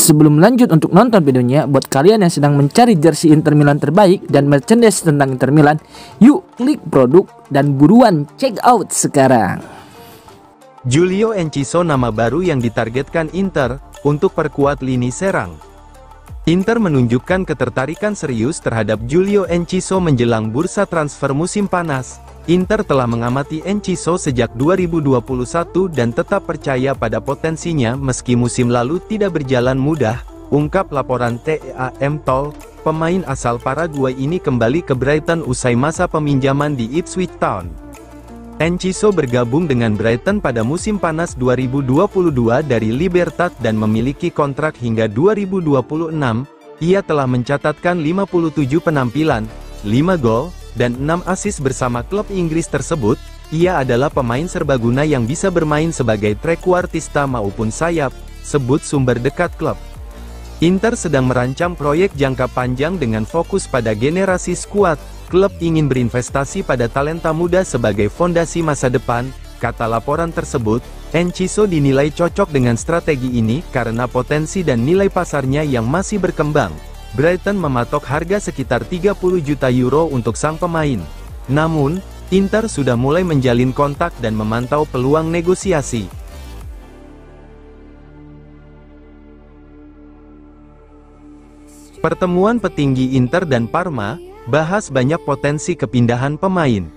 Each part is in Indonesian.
Sebelum lanjut untuk nonton videonya, buat kalian yang sedang mencari jersey Inter Milan terbaik dan merchandise tentang Inter Milan, yuk klik produk dan buruan check out sekarang. Giulio Enciso nama baru yang ditargetkan Inter untuk perkuat lini serang. Inter menunjukkan ketertarikan serius terhadap Giulio Enciso menjelang bursa transfer musim panas. Inter telah mengamati Enciso sejak 2021 dan tetap percaya pada potensinya meski musim lalu tidak berjalan mudah, ungkap laporan TEAM Tol. Pemain asal Paraguay ini kembali ke Brighton usai masa peminjaman di Ipswich Town. Enciso bergabung dengan Brighton pada musim panas 2022 dari Libertad dan memiliki kontrak hingga 2026. Ia telah mencatatkan 57 penampilan, 5 gol, dan 6 assist bersama klub Inggris tersebut. Ia adalah pemain serbaguna yang bisa bermain sebagai trequartista maupun sayap, sebut sumber dekat klub. Inter sedang merancang proyek jangka panjang dengan fokus pada generasi skuad. Klub ingin berinvestasi pada talenta muda sebagai fondasi masa depan, kata laporan tersebut. Enciso dinilai cocok dengan strategi ini karena potensi dan nilai pasarnya yang masih berkembang. Brighton mematok harga sekitar 30 juta euro untuk sang pemain. Namun, Inter sudah mulai menjalin kontak dan memantau peluang negosiasi. Pertemuan petinggi Inter dan Parma bahas banyak potensi kepindahan pemain.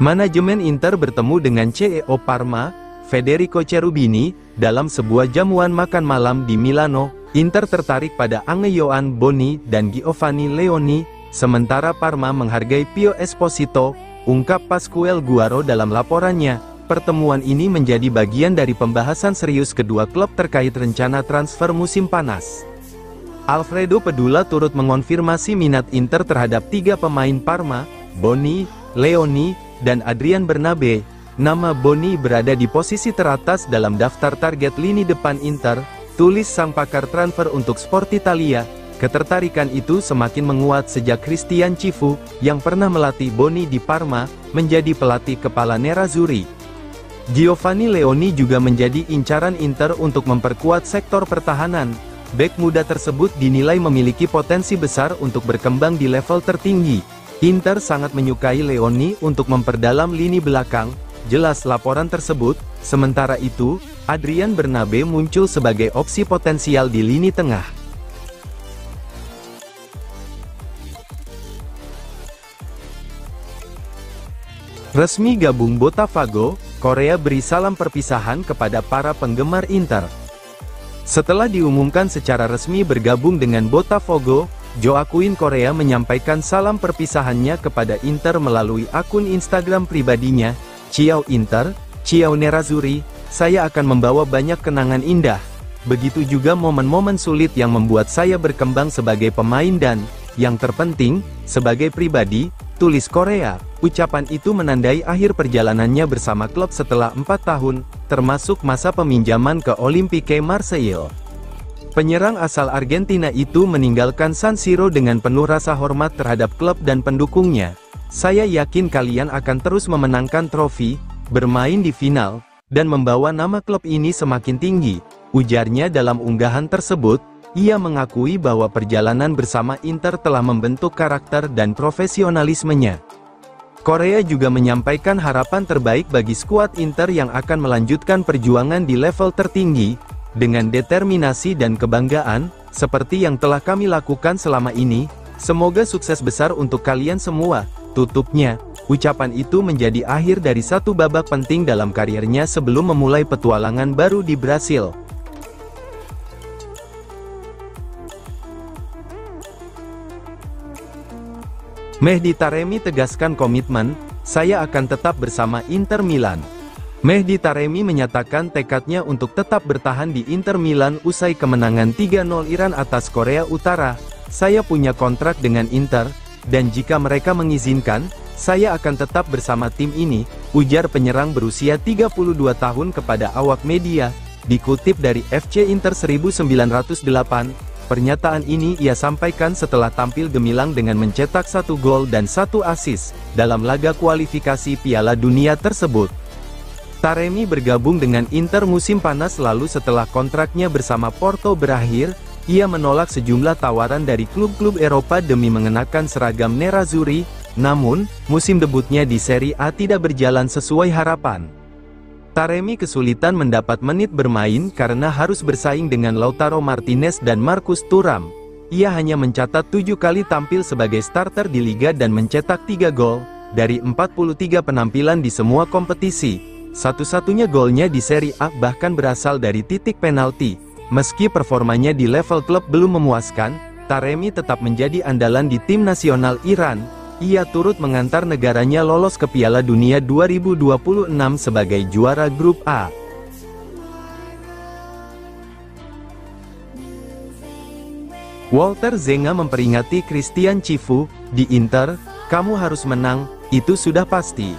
Manajemen Inter bertemu dengan CEO Parma, Federico Cherubini, dalam sebuah jamuan makan malam di Milano. Inter tertarik pada Angeyoan Boni dan Giovanni Leoni, sementara Parma menghargai Pio Esposito, ungkap Pasquale Guaro dalam laporannya. Pertemuan ini menjadi bagian dari pembahasan serius kedua klub terkait rencana transfer musim panas. Alfredo Pedula turut mengonfirmasi minat Inter terhadap 3 pemain Parma, Boni, Leoni, dan Adrian Bernabe. Nama Boni berada di posisi teratas dalam daftar target lini depan Inter, tulis sang pakar transfer untuk Sport Italia. Ketertarikan itu semakin menguat sejak Christian Cifu, yang pernah melatih Boni di Parma, menjadi pelatih kepala Nerazzurri. Giovanni Leoni juga menjadi incaran Inter untuk memperkuat sektor pertahanan. Bek muda tersebut dinilai memiliki potensi besar untuk berkembang di level tertinggi. Inter sangat menyukai Leoni untuk memperdalam lini belakang, jelas laporan tersebut. Sementara itu, Adrian Bernabe muncul sebagai opsi potensial di lini tengah. Resmi gabung Botafogo, Korea beri salam perpisahan kepada para penggemar Inter. Setelah diumumkan secara resmi bergabung dengan Botafogo, Joaquin Korea menyampaikan salam perpisahannya kepada Inter melalui akun Instagram pribadinya. Ciao Inter, ciao Nerazzurri, saya akan membawa banyak kenangan indah. Begitu juga momen-momen sulit yang membuat saya berkembang sebagai pemain dan, yang terpenting, sebagai pribadi, tulis Korea. Ucapan itu menandai akhir perjalanannya bersama klub setelah 4 tahun, termasuk masa peminjaman ke Olympique Marseille. Penyerang asal Argentina itu meninggalkan San Siro dengan penuh rasa hormat terhadap klub dan pendukungnya. Saya yakin kalian akan terus memenangkan trofi, bermain di final, dan membawa nama klub ini semakin tinggi, ujarnya dalam unggahan tersebut. Ia mengakui bahwa perjalanan bersama Inter telah membentuk karakter dan profesionalismenya. Korea juga menyampaikan harapan terbaik bagi skuad Inter yang akan melanjutkan perjuangan di level tertinggi, dengan determinasi dan kebanggaan, seperti yang telah kami lakukan selama ini. Semoga sukses besar untuk kalian semua, tutupnya. Ucapan itu menjadi akhir dari satu babak penting dalam karirnya sebelum memulai petualangan baru di Brasil. Mehdi Taremi tegaskan komitmen, saya akan tetap bersama Inter Milan. Mehdi Taremi menyatakan tekadnya untuk tetap bertahan di Inter Milan usai kemenangan 3-0 Iran atas Korea Utara. Saya punya kontrak dengan Inter, dan jika mereka mengizinkan, saya akan tetap bersama tim ini, ujar penyerang berusia 32 tahun kepada awak media, dikutip dari FC Inter 1908. Pernyataan ini ia sampaikan setelah tampil gemilang dengan mencetak 1 gol dan 1 assist dalam laga kualifikasi Piala Dunia tersebut. Taremi bergabung dengan Inter musim panas lalu setelah kontraknya bersama Porto berakhir. ia menolak sejumlah tawaran dari klub-klub Eropa demi mengenakan seragam nerazzurri, namun, musim debutnya di Serie A tidak berjalan sesuai harapan. Taremi kesulitan mendapat menit bermain karena harus bersaing dengan Lautaro Martinez dan Marcus Thuram. Ia hanya mencatat 7 kali tampil sebagai starter di Liga dan mencetak 3 gol, dari 43 penampilan di semua kompetisi. Satu-satunya golnya di Serie A bahkan berasal dari titik penalti. Meski performanya di level klub belum memuaskan, Taremi tetap menjadi andalan di tim nasional Iran. Ia turut mengantar negaranya lolos ke Piala Dunia 2026 sebagai juara grup A. Walter Zenga memperingati Christian Cifu, di Inter, "Kamu harus menang, itu sudah pasti."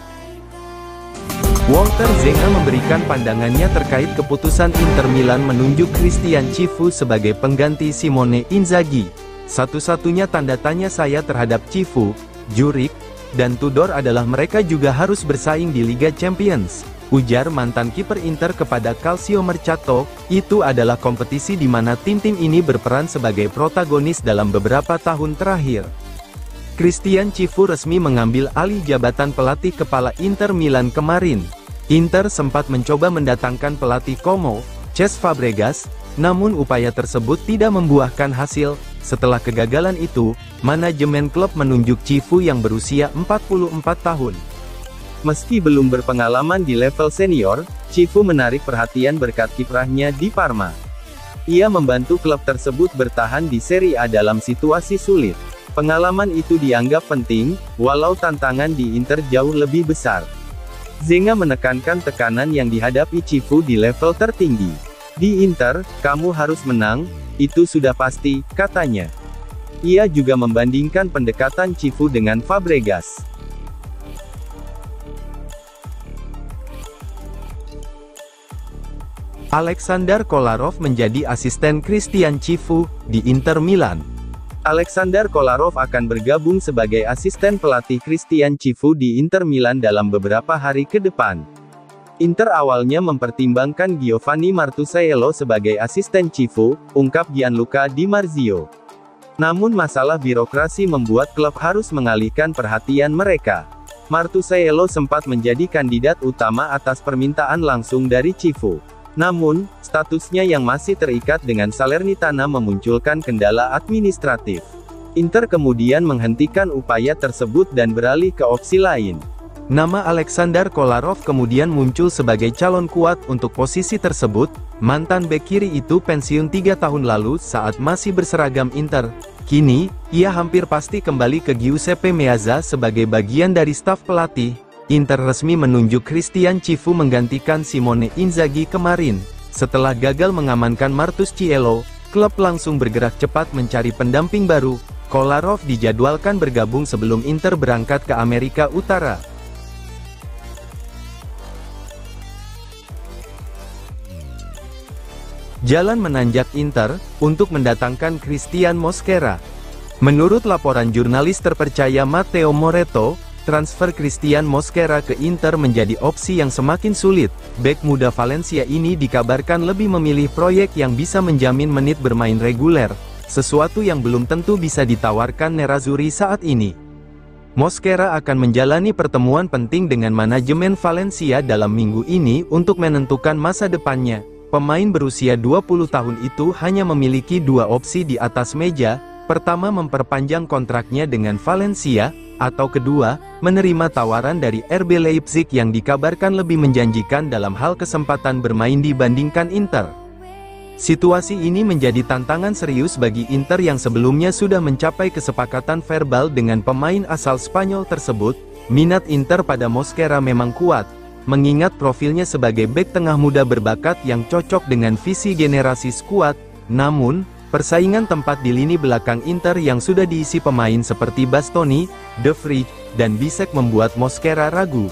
Walter Zenga memberikan pandangannya terkait keputusan Inter Milan menunjuk Christian Cifu sebagai pengganti Simone Inzaghi. "Satu-satunya tanda tanya saya terhadap Cifu, Juric, dan Tudor adalah mereka juga harus bersaing di Liga Champions," ujar mantan kiper Inter kepada Calcio Mercato. "Itu adalah kompetisi di mana tim-tim ini berperan sebagai protagonis dalam beberapa tahun terakhir." Christian Cifu resmi mengambil alih jabatan pelatih kepala Inter Milan kemarin. Inter sempat mencoba mendatangkan pelatih Como, Cesc Fabregas, namun upaya tersebut tidak membuahkan hasil. Setelah kegagalan itu, manajemen klub menunjuk Cifu yang berusia 44 tahun. Meski belum berpengalaman di level senior, Cifu menarik perhatian berkat kiprahnya di Parma. Ia membantu klub tersebut bertahan di Serie A dalam situasi sulit. Pengalaman itu dianggap penting, walau tantangan di Inter jauh lebih besar. Zenga menekankan tekanan yang dihadapi Cifu di level tertinggi. "Di Inter, kamu harus menang, itu sudah pasti," katanya. Ia juga membandingkan pendekatan Cifu dengan Fabregas. Alexander Kolarov menjadi asisten Christian Cifu, di Inter Milan. Alexander Kolarov akan bergabung sebagai asisten pelatih Christian Cifu di Inter Milan dalam beberapa hari ke depan. Inter awalnya mempertimbangkan Giovanni Martuscello sebagai asisten Cifu, ungkap Gianluca Di Marzio. Namun masalah birokrasi membuat klub harus mengalihkan perhatian mereka. Martuscello sempat menjadi kandidat utama atas permintaan langsung dari Cifu. Namun, statusnya yang masih terikat dengan Salernitana memunculkan kendala administratif. Inter kemudian menghentikan upaya tersebut dan beralih ke opsi lain. Nama Alexander Kolarov kemudian muncul sebagai calon kuat untuk posisi tersebut. Mantan bek kiri itu pensiun 3 tahun lalu saat masih berseragam Inter. Kini, ia hampir pasti kembali ke Giuseppe Meazza sebagai bagian dari staf pelatih. Inter resmi menunjuk Christian Cifu menggantikan Simone Inzaghi kemarin. Setelah gagal mengamankan Martuscello, klub langsung bergerak cepat mencari pendamping baru. Kolarov dijadwalkan bergabung sebelum Inter berangkat ke Amerika Utara. Jalan menanjak Inter untuk mendatangkan Christian Mosquera. Menurut laporan jurnalis terpercaya Matteo Moretto, transfer Christian Mosquera ke Inter menjadi opsi yang semakin sulit. Bek muda Valencia ini dikabarkan lebih memilih proyek yang bisa menjamin menit bermain reguler, sesuatu yang belum tentu bisa ditawarkan nerazzurri saat ini. Mosquera akan menjalani pertemuan penting dengan manajemen Valencia dalam minggu ini untuk menentukan masa depannya. Pemain berusia 20 tahun itu hanya memiliki 2 opsi di atas meja. Pertama, memperpanjang kontraknya dengan Valencia, atau kedua, menerima tawaran dari RB Leipzig yang dikabarkan lebih menjanjikan dalam hal kesempatan bermain dibandingkan Inter. Situasi ini menjadi tantangan serius bagi Inter yang sebelumnya sudah mencapai kesepakatan verbal dengan pemain asal Spanyol tersebut. Minat Inter pada Mosquera memang kuat, mengingat profilnya sebagai bek tengah muda berbakat yang cocok dengan visi generasi skuad. Namun, persaingan tempat di lini belakang Inter yang sudah diisi pemain seperti Bastoni, De Vrij, dan Bisek membuat Mosquera ragu.